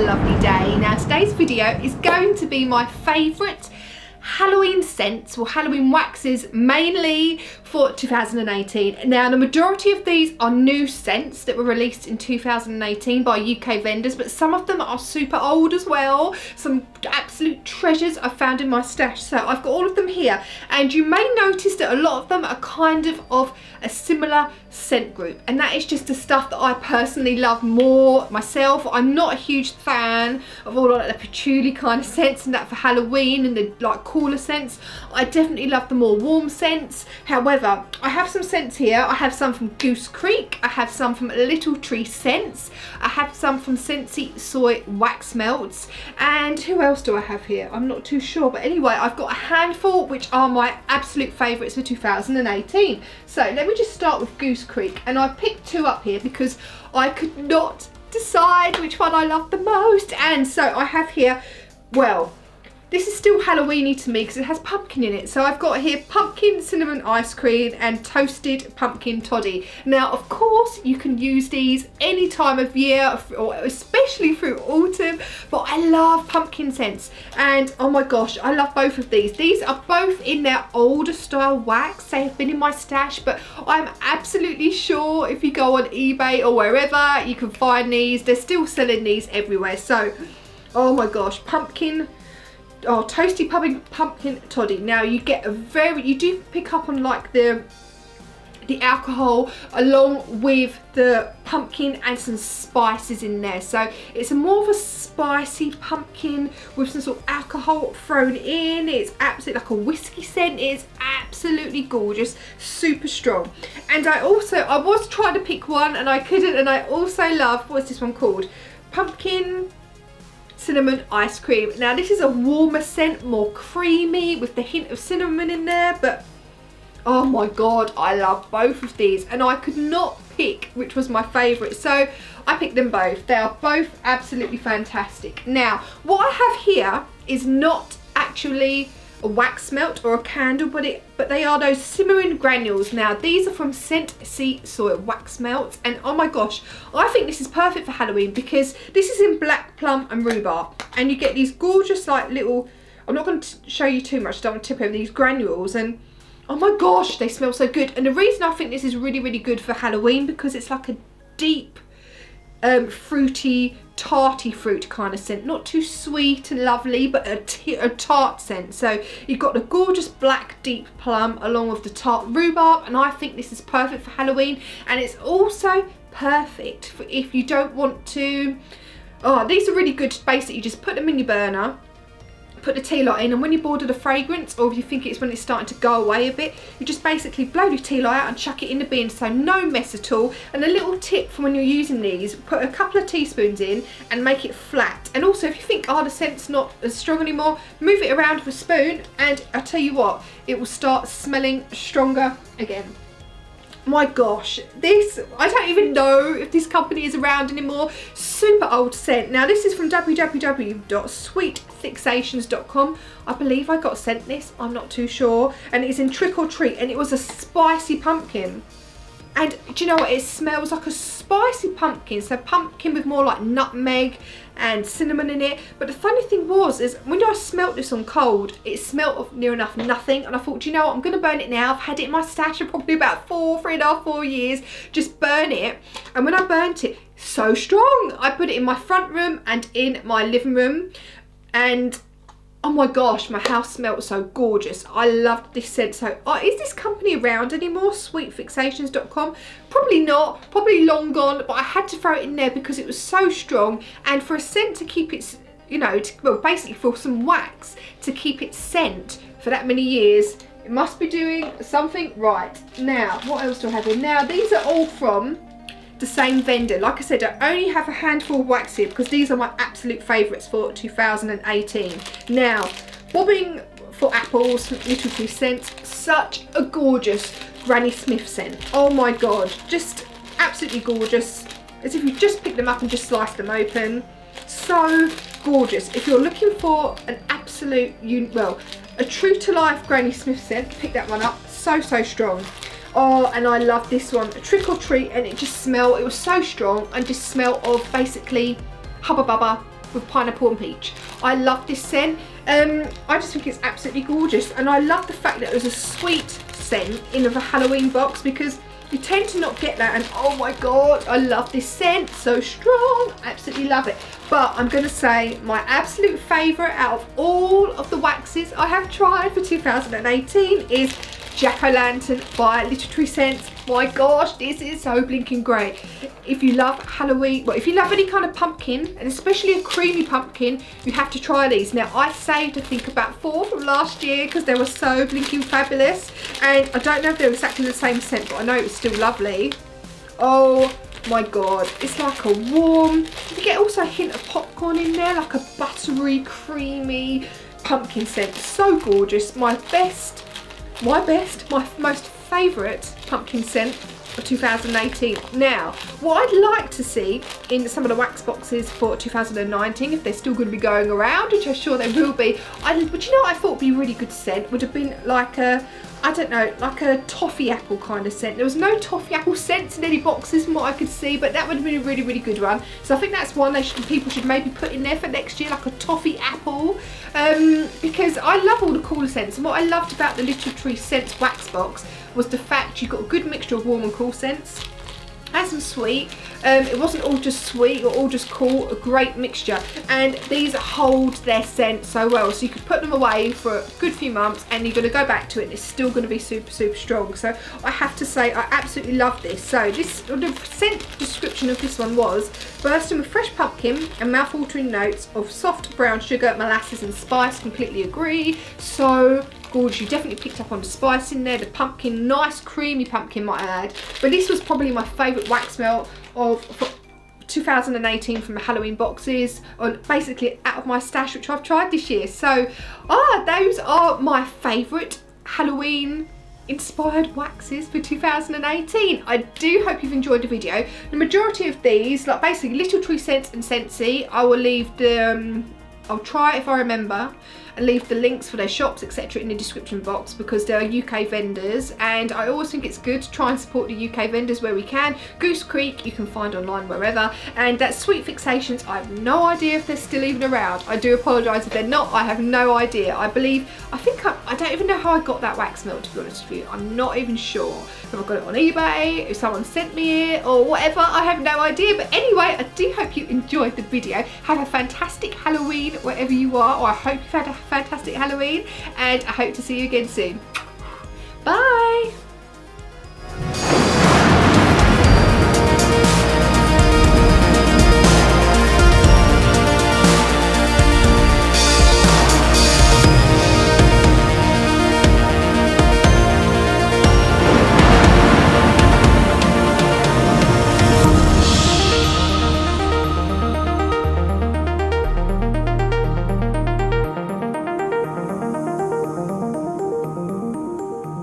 lovely day. Now today's video is going to be my favourite Halloween scents or Halloween waxes, mainly for 2018. Now the majority of these are new scents that were released in 2018 by UK vendors, but some of them are super old as well. Some absolute treasures I found in my stash. So I've got all of them here, and you may notice that a lot of them are kind of a similar scent group, and that is just the stuff that I personally love more myself. I'm not a huge fan of all like the patchouli kind of scents and that for Halloween and the like cooler scents. I definitely love the more warm scents. However, I have some scents here. I have some from Goose Creek, I have some from Little Tree Scents, I have some from Scentsy Soy Wax Melts, and who else do I have here? I'm not too sure, but anyway, I've got a handful which are my absolute favourites for 2018. So let me just start with Goose Creek, and I picked two up here because I could not decide which one I love the most. And so I have here, well, this is still Halloweeny to me because it has pumpkin in it. So I've got here pumpkin cinnamon ice cream and toasted pumpkin toddy. Now of course you can use these any time of year, or especially through autumn, but I love pumpkin scents, and oh my gosh, I love both of these. These are both in their older style wax. They have been in my stash, but I'm absolutely sure if you go on eBay or wherever you can find these. They're still selling these everywhere. So oh my gosh, pumpkin, oh, toasty pumpkin toddy. Now you get you do pick up on like the alcohol along with the pumpkin and some spices in there. So it's more of a spicy pumpkin with some sort of alcohol thrown in. It's absolutely like a whiskey scent. It's absolutely gorgeous, super strong. And I was trying to pick one and I couldn't, and I also love, what's this one called? Pumpkin cinnamon ice cream. Now this is a warmer scent, more creamy with the hint of cinnamon in there, but oh my god, I love both of these, and I could not pick which was my favourite, so I picked them both. They are both absolutely fantastic. Now what I have here is not actually a wax melt or a candle, but they are those simmering granules. Now these are from Scentsy Soy Wax Melts, and oh my gosh, I think this is perfect for Halloween because this is in black plum and rhubarb, and you get these gorgeous like little, I'm not going to show you too much, I don't want to tip over these granules, and oh my gosh, they smell so good. And the reason I think this is really good for Halloween, because it's like a deep fruity, tarty fruit kind of scent, not too sweet and lovely, but a tart scent. So you've got the gorgeous black deep plum along with the tart rhubarb, and I think this is perfect for Halloween. And it's also perfect for if you don't want to, oh, these are really good. Basically you just put them in your burner, put the tea light in, and when you're bored of the fragrance, or if you think it's when it's starting to go away a bit, you just basically blow your tea light out and chuck it in the bin, so no mess at all. And a little tip for when you're using these, put a couple of teaspoons in and make it flat. And also if you think, oh, the scent's not as strong anymore, move it around with a spoon, and I tell you what, it will start smelling stronger again. My gosh, this, I don't even know if this company is around anymore. Super old scent. Now this is from www.sweetfixations.com. I believe I got sent this, I'm not too sure, and it's in Trick or Treat, and it was a spicy pumpkin. And do you know what, it smells like a spicy pumpkin, so pumpkin with more like nutmeg and cinnamon in it. But the funny thing was, is when I smelt this on cold, it smelt of near enough nothing, and I thought, do you know what, I'm going to burn it now. I've had it in my stash for probably about 4 years, just burn it. And when I burnt it, so strong. I put it in my front room and in my living room, and oh my gosh, my house smelled so gorgeous. I loved this scent. So is this company around anymore, sweetfixations.com? Probably not, probably long gone, but I had to throw it in there because it was so strong. And for a scent to keep its, you know, well, basically for some wax to keep its scent for that many years, it must be doing something right. Now, what else do I have here? Now, these are all from the same vendor. Like I said, I only have a handful of wax here because these are my absolute favourites for 2018. Now, Bobbing for Apples, Little Tree Scents, such a gorgeous Granny Smith scent. Oh my god, just absolutely gorgeous. As if you just picked them up and just sliced them open. So gorgeous. If you're looking for an absolute, well, a true to life Granny Smith scent, pick that one up. So strong. Oh, and I love this one, a Trick or Treat, and it was so strong, and just smell of basically Hubba Bubba with pineapple and peach. I love this scent. I just think it's absolutely gorgeous, and I love the fact that it was a sweet scent in a Halloween box, because you tend to not get that. And oh my god, I love this scent, so strong, absolutely love it. But I'm going to say my absolute favourite out of all of the waxes I have tried for 2018 is Jack-O-Lantern by Little Tree Scents. My gosh, this is so blinking great. If you love Halloween, well, if you love any kind of pumpkin, and especially a creamy pumpkin, you have to try these. Now, I saved, I think, about 4 from last year because they were so blinking fabulous. And I don't know if they're exactly the same scent, but I know it was still lovely. Oh my god, it's like a warm, you get also a hint of popcorn in there, like a buttery, creamy pumpkin scent. So gorgeous. My most favourite pumpkin scent for 2018. Now, what I'd like to see in some of the wax boxes for 2019, if they're still going to be going around, which I'm sure they will be, but you know what I thought would be a really good scent would have been like a, I don't know, like a toffee apple kind of scent. There was no toffee apple scents in any boxes from what I could see, but that would have been a really, really good one. So I think that's one people should maybe put in there for next year, like a toffee apple. Because I love all the cooler scents, and what I loved about the Little Tree Scents wax box was the fact you got a good mixture of warm and cool scents. Had some sweet, it wasn't all just sweet or all just cool, a great mixture, and these hold their scent so well, so you could put them away for a good few months and you're going to go back to it and it's still going to be super, super strong. So I have to say I absolutely love this. So the scent description of this one was bursting with fresh pumpkin and mouth-watering notes of soft brown sugar, molasses and spice. Completely agree. So gorgeous. You definitely picked up on the spice in there, the pumpkin, nice creamy pumpkin might I add. But this was probably my favourite wax smell of 2018 from the Halloween boxes, or basically out of my stash which I've tried this year. So those are my favourite Halloween inspired waxes for 2018. I do hope you've enjoyed the video. The majority of these, like basically Little Tree Scents and Scentsy, I will leave the I'll try if I remember and leave the links for their shops etc in the description box, because they're UK vendors and I always think it's good to try and support the UK vendors where we can. Goose Creek you can find online wherever, and that Sweet Fixations, I have no idea if they're still even around. I do apologise if they're not, I have no idea. I don't even know how I got that wax melt, to be honest with you. I'm not even sure if I got it on eBay, if someone sent me it or whatever, I have no idea. But anyway, I do hope you enjoyed the video. Have a fantastic Halloween wherever you are, or I hope you've had a fantastic Halloween, and I hope to see you again soon. Bye!